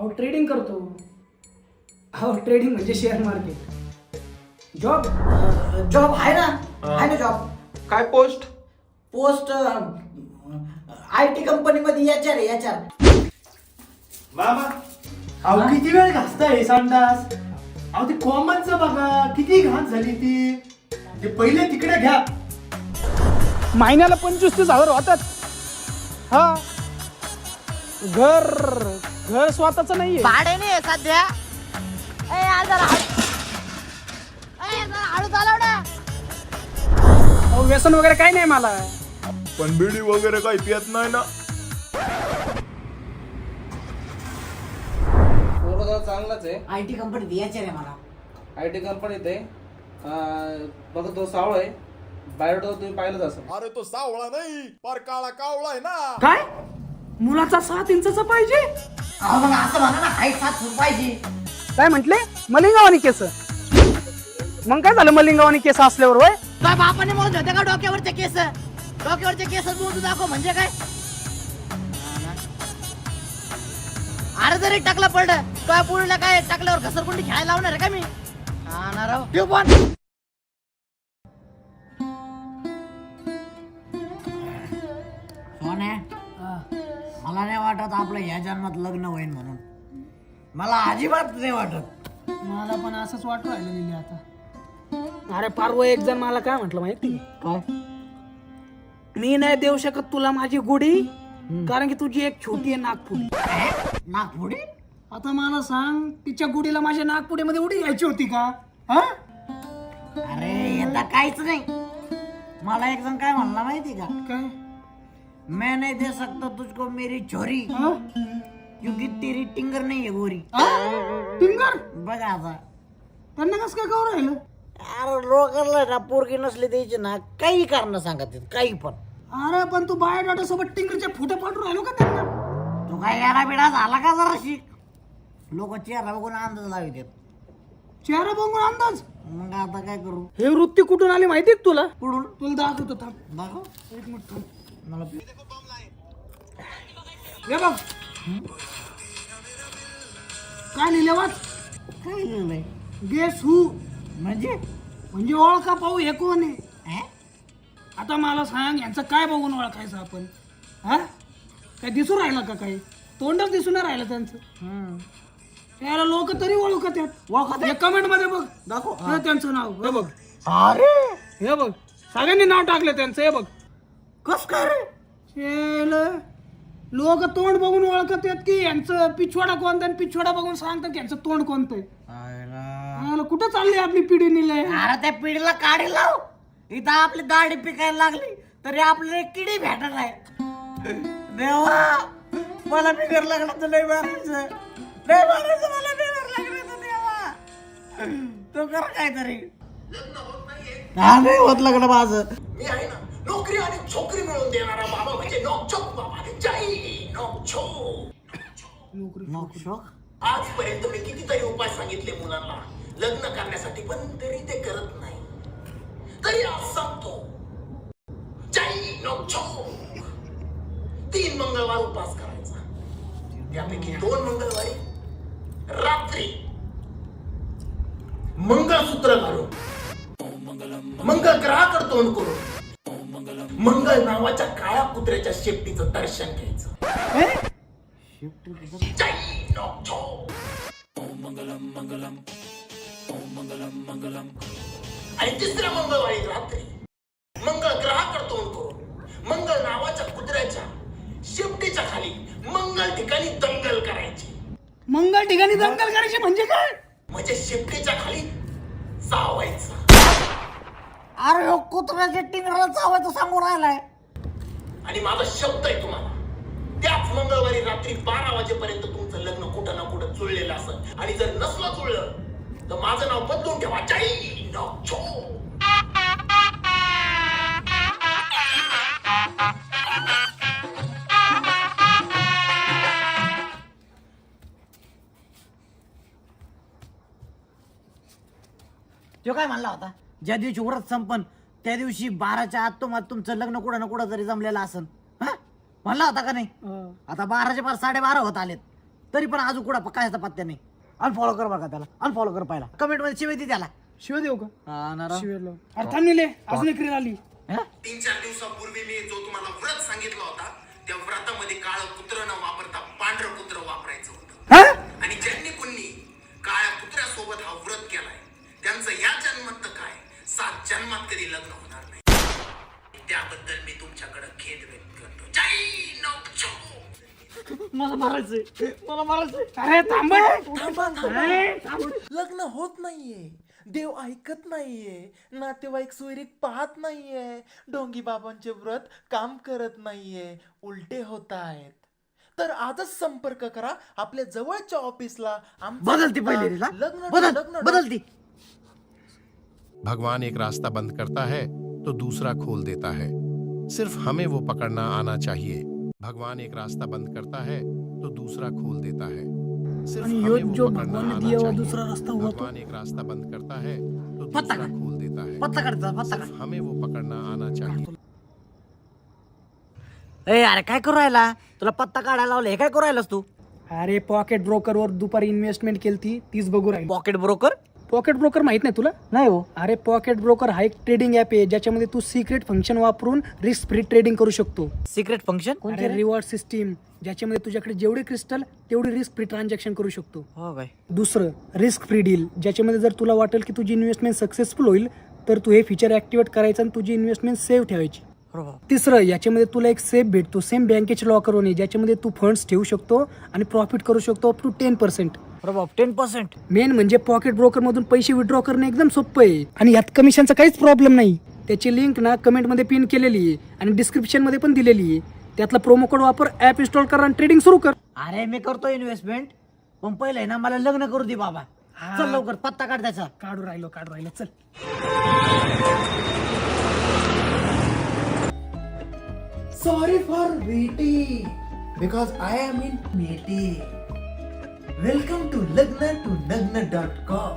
अहो ट्रेडिंग करतो. अहो ट्रेडिंग म्हणजे शेअर मार्केट. जॉब जॉब आहे ना, आहे ना जॉब. काय पोस्ट? पोस्ट IT कंपनीमध्ये HR आहे, HR. मामा अहो किती वेळ घासताय संडास? अहो ते कॉमनचं बघा किती घाण झाली ती. ते पहिले तिकडे घ्या. महिन्याला 25-30 हजार होतात. हा घर स्वतःच नाहीये. भाड्याने आहे सध्या. ए यार जरा हळू चालव ना. अहो व्यसन वगैरे काही नाही मला. पण बिडी वगैरे काही पियत नाही ना. पोरगा चांगलाच आहे. IT कंपनीत HR आहे मला. IT कंपनीत आहे. बघा तो सावळ आहे. बायोडो तुम्ही पाहिलंच असेल. अरे तो सावळा नाही, पर काळा कावळा आहे ना. काय मुलाचा 7 इंचाचा पाहिजे? अहो मग असं म्हणा ना, हाईट 7 फूट पाहिजे. काय म्हंटले? मलिंगावानी केस. मग काय झालं मलिंगावानी केस असल्यावर? होय काय बापाने म्हणत होते का डोक्यावरचे केस? डोक्यावरचे केस मोजून दाखव म्हणजे काय? अरे जरी टाकलं पडलं काय पुढला काय टाकल्यावर घसरकुंडी खेळायला लावणार आहे का मी? हा ना राव. ठेव पण. सोन्या, मला नाही वाटत आपलं या जन्मात लग्न होईल म्हणून. मला अजिबात नाही वाटत. मला पण असंच वाटू राहिलं लिहिले आता. अरे पार्व एक जण मला काय म्हटलं माहिती काय? मी नाही देऊ शकत तुला माझी गुढी, कारण की तुझी एक छोटी आहे नागपुडी. नागपुडी? आता मला सांग, तिच्या गुढीला माझ्या नागपुडीमध्ये उडी घ्यायची होती का? हा अरे यंदा काहीच नाही. मला एक जण काय म्हणला माहिती का? काय? मैं नहीं दे सकता तुझको मेरी छोरी, हा? क्योंकि तेरी टिंगर नहीं है गोरी. टिंगर? बघा आता. त्यांना कसं काय करू राहिलं? अरे लोकांना ना पोरगी नसली द्यायची ना, काही कारण सांगत आहेत, काही पण. अरे पण तू बायोडाटा सोबत टिंगरचे फोटो पाठवून राहिलो का त्यांना? तू काय याला बिडा झाला का जरा शिक. लोक चेहरा बघून अंदाज लावित. चेहरा बघून अंदाज? मग आता काय करू? हे वृत्ती कुठून आली माहिती का तुला? कुठून? तुला दाखवतो थांब. दाखव. एक मिनिट थांब. मला हे बघ काय लिहिले वाच. काय लिहिलंय? गेस हू, म्हणजे म्हणजे ओळखा पाहू हे कोण आहे. हे? आता मला सांग, यांचं काय बघून ओळखायचं आपण? हा काय दिसून राहिलं का? काही तोंडच दिसून नाही राहिलं त्यांचं. याला लोक तरी ओळखत आहेत. कमेंट मध्ये बघ, दाखव. हे त्यांचं नाव. हे बघ, अरे हे बघ, सगळ्यांनी नाव टाकलं त्यांचं. हे बघ कस काय रे? लोक तोंड बघून ओळखत आहेत की यांचं पिछवाडा कोणतं, आणि पिछवाडा बघून सांगतात की यांचं तोंड कोणतं आहे. कुठं चालली आपली पिढी निलय? अरे त्या पिढीला काढी लाव. इथं आपली दाढी पिकायला लागली तरी आपल्याला एक किडी भेटत आहे. देवा मला बिगर लागण्याचं नाही मारायचं, नाही मारायचं, मला बिगर लागण्याचं देवा. तो कर काहीतरी. हा नाही होत लग्न माझं. मी आहे ना, नोकरी आणि छोकरी मिळवून देणारा बाबा म्हणजे नोकचोक बाबा. जय नोकचोक. नोकशोक? आजपर्यंत मी कितीतरी उपाय सांगितले मुलांना लग्न करण्यासाठी, पण तरी ते करत नाही. तरी आज सांगतो, जय नोकचोक. 3 मंगळवार उपास करायचा. त्यापैकी 2 मंगळवारी रात्री मंगळसूत्र घालून, मंगळ ग्रहाकडे तोंड करून, मंगळ नावाच्या काळ्या कुत्र्याच्या शेपटीचं दर्शन घ्यायचं. जय नोकचोक. आणि 3ऱ्या मंगळवारी रात्री मंगळ ग्रहाकडे तोंड करून, मंगळ नावाच्या कुत्र्याच्या शेपटीच्या खाली मंगळ ठिकाणी दंगल करायची. मंगळ ठिकाणी दंगल करायची म्हणजे काय? म्हणजे शेपटीच्या खाली चावायचं. अरे हो कुत्र्याच्या टिंगराला चावायचं सांगून राहिलाय. आणि माझा शब्द आहे तुम्हाला, त्याच मंगळवारी रात्री 12 वाजेपर्यंत तुमचं लग्न कुठं ना कुठं जुळलेलं असं. आणि जर नसलं जुळलं तर माझं नाव बदलून ठेवा. जय नोकचोक. तो काय म्हणला होता? ज्या दिवशी व्रत संपन त्या दिवशी 12च्या आत तुमचं लग्न कुठं ना कुठं तरी जमलेलं असन. हा म्हणला होता का नाही? आता 12चे 12:30 होत आलेत. तरी पण अजून कुठं काय पत्त्या नाही. अनफॉलो कर बघा त्याला, अनफॉलो कर पहिला, कमेंट मध्ये शिवाय दे त्याला. शिवाय देऊ का? हा ना राव. शिवाय लाव. अरे थांब निले, अजून एक रील आली. 3-4 दिवसापूर्वी मी जो तुम्हाला व्रत सांगितलं होता त्या व्रतामध्ये काळं कुत्र न वापरता पांढरं कुत्र वापरायचं होतं. हा? आणि ज्यांनी कोणी काळ्या कुत्र्यासोबत हा व्रत केलाय त्यांचं या जन्मात तर काय 7 जन्मात कधी लग्न होणार नाही. त्याबद्दल मी तुमच्याकडे खेद व्यक्त करतो. जय नवचो. मला मारायचंय, मला मारायचंय. अरे थांब. लग्न होत नाहीये, देव ऐकत नाहीये, नातेवाईक सोयरीक पाहत नाहीये, ढोंगी बाबांचे व्रत काम करत नाहीये, उलटे होत आहेत. तर आजच संपर्क करा आपल्या जवळच्या ऑफिसला. बदलती पहिले रील, हा? बदलती. भगवान एक रास्ता बंद करता है तो दूसरा खोल देता है, सिर्फ हमें वो पकड़ना आना चाहिए. भगवान एक रास्ता बंद करता है तो दूसरा खोल देता है, सिर्फ आणि हमें यो वो जो पकड़ना भगवान ने आना दिया हुआ चाहिए. दूसरा रास्ता हुआ तो भगवान एक रास्ता बंद करता है तो पत्ता दूसरा काढ. खोल देता है, पत्ता काढ, पत्ता काढ. सिर्फ हमें वो पकड़ना आना चाहिए. ए अरे काय करू राहिला, तुला पत्ता काढायला लावले, हे काय करू राहिलास तू? अरे पॉकेट ब्रोकर वर दुपारी इन्व्हेस्टमेंट केली तीच बघू राहील. Pocket broker? पॉकेट ब्रोकर माहित नाही तुला? नाही हो. अरे पॉकेट ब्रोकर हा एक ट्रेडिंग ऍप आहे ज्याच्यामध्ये तू सिक्रेट फंक्शन वापरून रिस्क फ्री ट्रेडिंग करू शकतो. Secret function? अरे रिवॉर्ड सिस्टीम ज्याच्यामध्ये तुझ्याकडे जेवढे क्रिस्टल तेवढी रिस्क फ्री ट्रान्झॅक्शन करू शकतो. हो काय? दुसरं रिस्क फ्री डील ज्याच्यामध्ये जर तुला वाटेल की तुझी इन्व्हेस्टमेंट सक्सेसफुल होईल तर तू हे फीचर ऍक्टिव्हेट करायचं आणि तुझी इन्व्हेस्टमेंट सेव्ह ठेवायची. तिसरं याच्यामध्ये तुला एक सेफ भेटतो सेम बँकेच्या लॉकर होणे ज्याच्यामध्ये तू फंड्स ठेवू शकतो आणि प्रॉफिट करू शकतो अप टू 10%. 10%? मेन म्हणजे पॉकेट ब्रोकर मधून पैसे विड्रॉ करणं एकदम सोपं आहे आणि यात कमिशनचा काहीच प्रॉब्लेम नाही. त्याची लिंक ना कमेंट मध्ये पिन केलेली आहे आणि डिस्क्रिप्शन मध्ये पण दिलेली आहे. त्यातला प्रोमो कोड वापर, ऍप इन्स्टॉल कर आणि ट्रेडिंग सुरू कर. अरे मी करतो इन्व्हेस्टमेंट, पण पहिले ना मला लग्न करू दे बाबा. चल लवकर पत्ता काढ त्याचा. काढू राहिलो चल. Sorry for waiting, because I am in meeting. Welcome to lagna.com.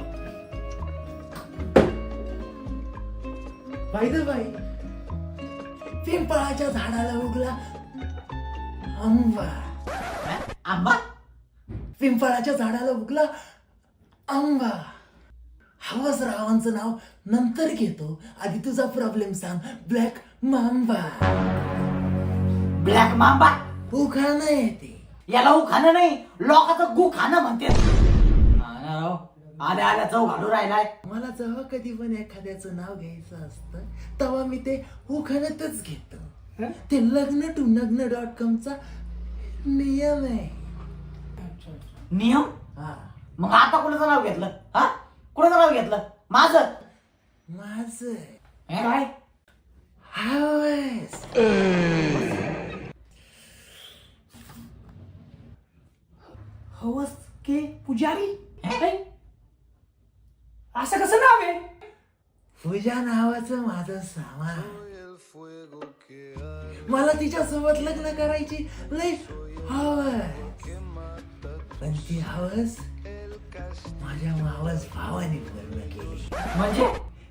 By the way, पिंपळाच्या झाडाला उगला आंबा. आंबा? पिंपळाच्या झाडाला उगला आंबा. हवस रावांचं नाव नंतर घेतो, आधी तुझा प्रॉब्लेम सांग. Black mamba. Black mamba? उखाणं येते. याला खाणं नाही, लोकांचं गु खाणं म्हणते. आल्या आल्या चव घालू राहिलाय. मला जेव्हा कधी पण एखाद्याचं नाव घ्यायचं असतं तेव्हा मी ते उखाणतच घेतो. ते lagna.com चा नियम आहे. नियम? हा, मग आता कोणाचं नाव घेतलं? हा, कोणाचं नाव घेतलं? माझं? माझं काय? हवस. हवस के पुजारी? असं कसं नाव आहे? पूजा नावाचं माझं सामान. मला तिच्यासोबत लग्न करायची लय हवस, पण ती हवस माझ्या मावस भावाने पूर्ण केली. म्हणजे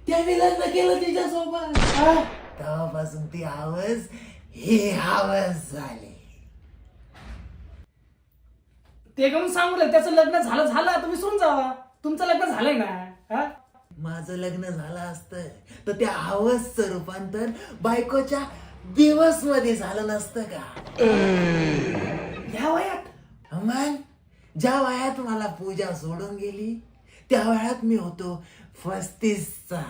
त्याने लग्न केलं तिच्यासोबत. तेव्हापासून ती हवस ही हवस झाली. ते घेऊन सांगू त्याचं लग्न झालं तुम्ही सुन जावा. तुमचं लग्न झालंय ना? हा? माझं लग्न झालं असतं तर त्या हवसचं रूपांतर बायकोच्या दिवस मध्ये झालं नसतं का? या वयात? मग ज्या वयात मला पूजा सोडून गेली त्या वयात मी होतो 35चा.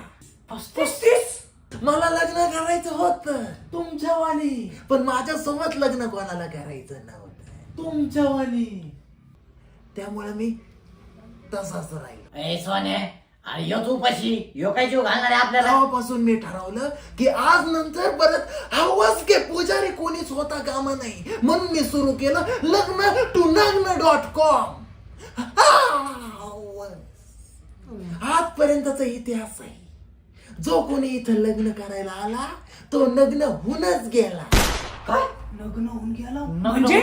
35? मला लग्न करायचं होतं तुमच्यावानी, पण माझ्यासोबत लग्न कोणाला करायचं नव्हतं तुमच्यावानी. त्यामुळे मी तसाच राहिलो. सोने, अरे यो तू उपाशी, यो काय जीव घालणार आहे आपल्याला? तेव्हापासून मी ठरवलं की आज नंतर परत हवस के पुजारी कोणीच होता कामा नाही, म्हणून मी सुरू केलं lagna.com. आजपर्यंतचा इतिहास आहे. जो कोणी इथं लग्न करायला आला तो नग्न होऊनच गेला. काय? लग्न होऊन गेला म्हणजे?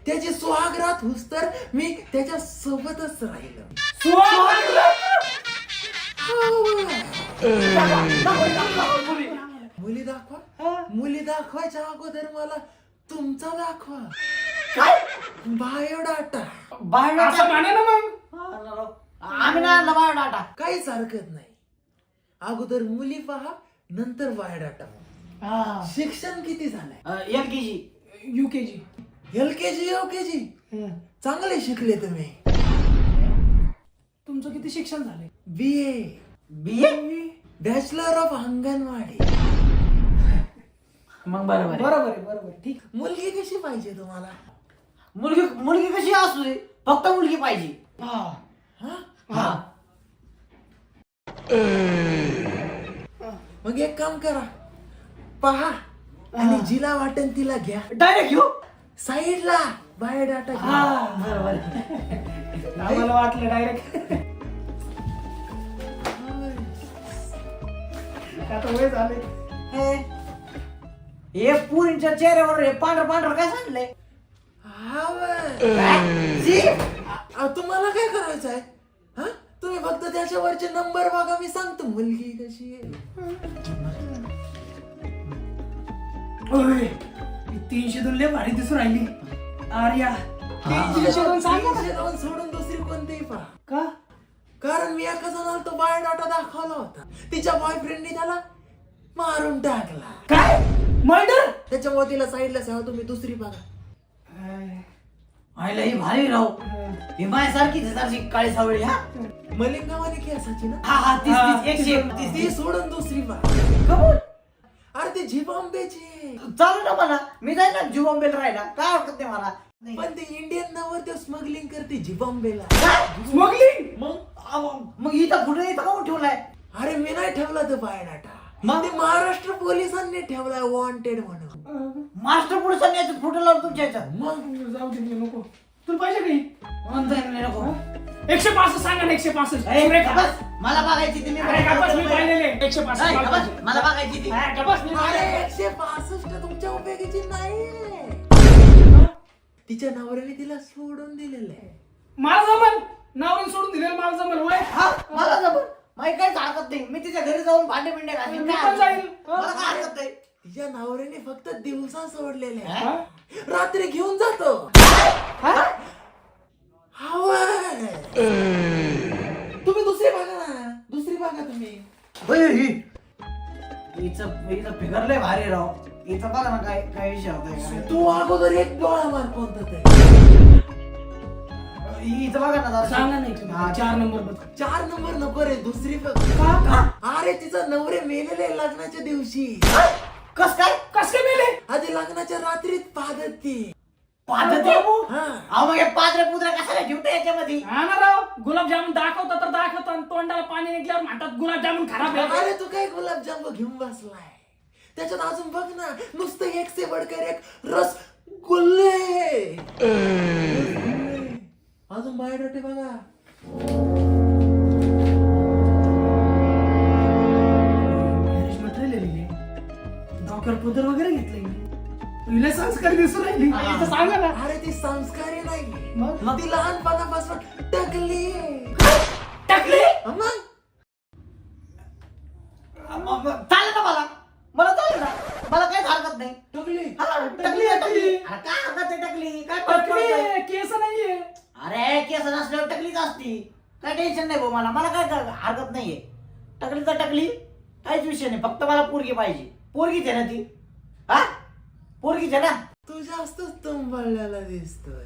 त्याची सुहागरात होस तर मी त्याच्या सोबतच राहिलो. मुली दाखवा. मुली दाखवायच्या अगोदर मला तुमचा दाखवा. काय? बायोडाटा. बायोडाटा असं म्हणा ना मग. आम्ही नाही आणला बायोडाटा. काहीच हरकत नाही. अगोदर मुली पहा, नंतर बायोडाटा. हा. शिक्षण किती झालंय? LKG. UKG. LKG UKG चांगले शिकले तुम्ही. तुमचं किती शिक्षण झालंय? BA bachelor of anganwadi. मग बरोबर आहे. बरोबर आहे, बरोबर आहे. ठीक. मुलगी कशी पाहिजे तुम्हाला? मुलगी कशी असू दे, फक्त मुलगी पाहिजे. हा. हा. मग एक काम करा, पहा आणि जिला वाटेल तिला घ्या. डायरेक्ट घेऊ. साईडला बायोडाटा घ्या. हा. बरोबर. आम्हाला वाटलं डायरेक्ट. आता वय झाले. हे पुरींच्या चेहऱ्यावर हे पांढर काय सांगलंय? हा बरं. तुम्हाला काय करायचं आहे? हा, तुम्ही फक्त त्याच्यावरचे नंबर बघा, मी सांगतो मुलगी कशी आहे. 302 लय भारी दिसून राहिली. आर्या 302 सांगा ना. 302 सोडून दुसरी कोणतीही पहा. का? कारण मी एका जणाला तो बायोडाटा दाखवला होता, तिच्या बॉयफ्रेंडने त्याला मारून टाकला. काय मर्डर? त्याच्यामुळे तिला साईडला ठेवा, तुम्ही दुसरी बघा. आईला ही भारी राव. ही माझ्यासारखी जसाची काळी सावळी. हा मलिंगावानी की असायची ना, हा 30 ती सोडून दुसरी बघा. कबूल. अरे ते झिबांबेची. चालू ना मला, मी जाईल ना जुबॉम्बेला राहिला, काय हरकत नाही मला. पण ते इंडियन नावर ते स्मगलिंग करते झिबांबेला. स्मगलिंग? मग इथं कुठे काऊन ठेवलाय? अरे मी नाही ठेवला तो बायोडाटा, मग? ते महाराष्ट्र पोलिसांनी ठेवलाय वॉन्टेड म्हणून. मास्टर पुरुषांनी याच्यात फोटो लावला तुमच्या याच्यात. मग जाऊ दे, नको. तुला पाहिजे काही? म्हणता येईल नाही नको. 165 सांगा ना. 165. ए, गबस, मला बघायची ती. मी अरे गप्पा, मी पाहिलेले 165. ए, मला गबस, पाहिजे. मला बघायची ती. हा, गप्पा, मी अरे पाहिलेले. 165 तुमच्या उपयोगीची नाही. तिच्या नवऱ्याने तिला सोडून दिलेलं आहे. मला जमल. नावरून सोडून दिलेलं मला जमल. वय. हा, मला जमून. मला काहीच हरकत नाही. मी तिच्या घरी जाऊन भांडे बिंडे घालीन. मी काय पण हरकत जाईल. नाही. मला काय हरकत नाही. तिच्या नवऱ्याने फक्त दिवसा सोडलेले आहे. हा? रात्री घेऊन जातो. हवंय. तुम्ही दुसरी बघा ना, दुसरी बघा तुम्ही. होय, हिचं फिगर लय भारी राव. हिचं बघा ना काय काय विषय होता. तू अगोदर एक डोळा मार कोणता ते. हिचं बघा ना जरा. सांगा नाही तुम्ही. 4 नंबर बघ. 4 नंबर नको रे, दुसरी बघ. का? अरे तिचा नवरे मेलेले लग्नाच्या दिवशी. कस काय? कस काय मेले? आधी लग्नाच्या रात्रीत पाहत ती. पाहत हा. अहो मग हे पात्रे पुत्रे कशाला ठेवते याच्यामध्ये? हा ना राव. गुलाबजामुन दाखवतात तर दाखवतात आणि तोंडाला पाणी निघल्यावर म्हणतात गुलाबजामुन खराब आहे. अरे तू काय गुलाबजाम घेऊन बसलाय? त्याच्यात अजून बघ ना, नुसतं एक से बडकर एक रसगुल्ले. अजून बायोडाटे बघा. मॅरेज मटेरियल लिहिले. डॉक्टर पुदर वगैरे घेतलंय. तुला संस्कार दिसून राहिली. इथं सांगा ना. अरे ती संस्कारी नाही, मग ती लहानपणापासून टकली. टाकली. मग चालेल ना मला. मला चालेल ना. मला काहीच हरकत नाही. टकली. हा, टकली आहे, टकली. अरे काय हरकत आहे टकली? काय फरक टाकली पडतोय? आहे, केस नाहीये. अरे केस नसल्यावर टकलीच असती. काय टेन्शन नाही भाऊ मला. मला काय हरकत नाहीये. टकली तर टकली, काहीच विषय नाही. फक्त मला पोरगी पाहिजे. पोरगीच आहे ना ती? हा, पोरगीच आहे ना? तू जास्तच तुंबळलेला दिसतोय.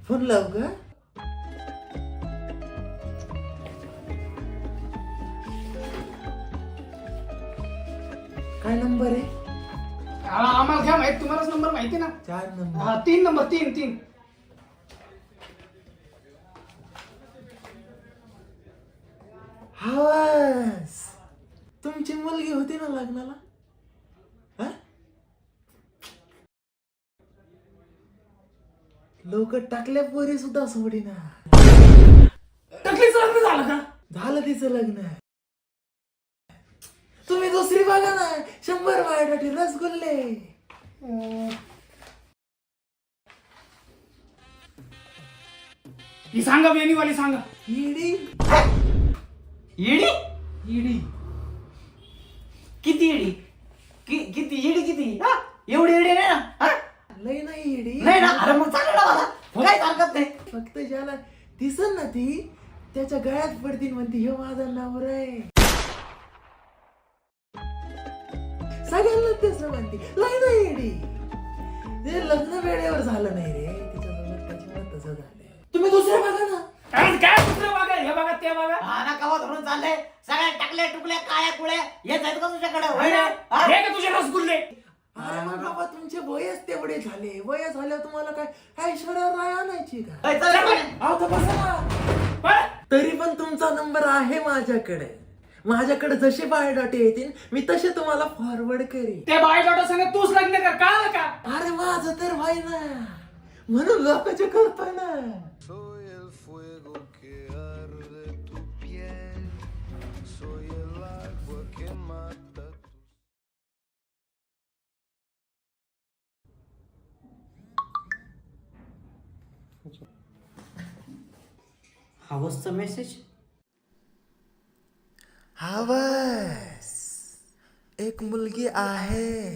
फोन लाव का? काय नंबर आहे? आम्हाला काय माहित, तुम्हालाच नंबर माहिती ना. 4 नंबर. हा 3 नंबर. 3. हवास, तुमची मुलगी होती ना लग्नाला? लोक टाकल्या पोरी सुद्धा सोडीना. टकलीचं लग्न झालं का? झालं तिचं लग्न. तुम्ही दुसरी बघा ना, 100 बायोडाटे रसगुल्ले. ही सांगा वेणीवाली सांगा. इडी. इडी? इडी. किती इडी? किती इडी किती? हा? एवढी इडी नाही ना. हा? लय नाही येडी नाही ना अरे मग चालेल ना मला काय हरकत नाही. फक्त ज्याला दिसन ना ती त्याच्या गळ्यात पडतील म्हणते हे माझा नवरा आहे. सगळ्यांना तेच म्हणते लय नाही येडी. ते लग्न वेळेवर झालं नाही रे तिच्यासोबत त्याच्यामुळे तसं झालं. तुम्ही दुसरे बघा ना. काय दुसरं बघा हे बघा ते बघा हा ना कवा धरून चाललंय सगळ्या टाकल्या टुकल्या काळ्या कुळ्या येत आहेत का तुझ्याकडे हे का तुझे रसगुल्ले अरे मग बाबा तुमचे वयच तेवढे झाले. वय झाल्यावर तुम्हाला काय ऐश्वर्या राय आणायची का? अहो, तर बसा ना. तरी पण तुमचा नंबर आहे माझ्याकडे. माझ्याकडे जसे बायोडाटे येतील मी तसे तुम्हाला फॉरवर्ड करीन. ते बायोडाटा सांगा तूच लग्न कर कळलं का अरे माझं तर भाई ना म्हणून लोकांचे करतोय ना. हवसचा मेसेज हवस एक मुलगी आहे.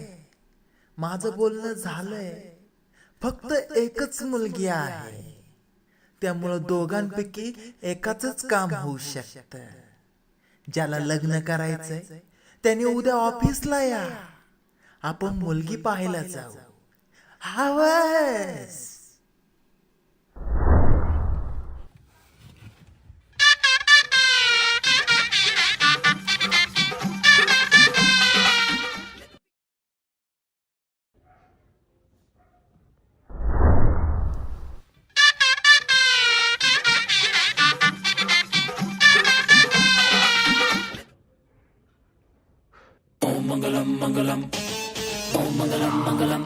माझं बोलणं झालंय. फक्त एकच मुलगी आहे. त्यामुळं दोघांपैकी एकाच काम होऊ शकत. ज्याला लग्न करायचंय त्याने उद्या ऑफिसला या. आपण मुलगी पाहायला जाऊ. हवस. Om Mangalam Mangalam. Om Mangalam Mangalam.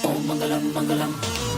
Om Mangalam Mangalam.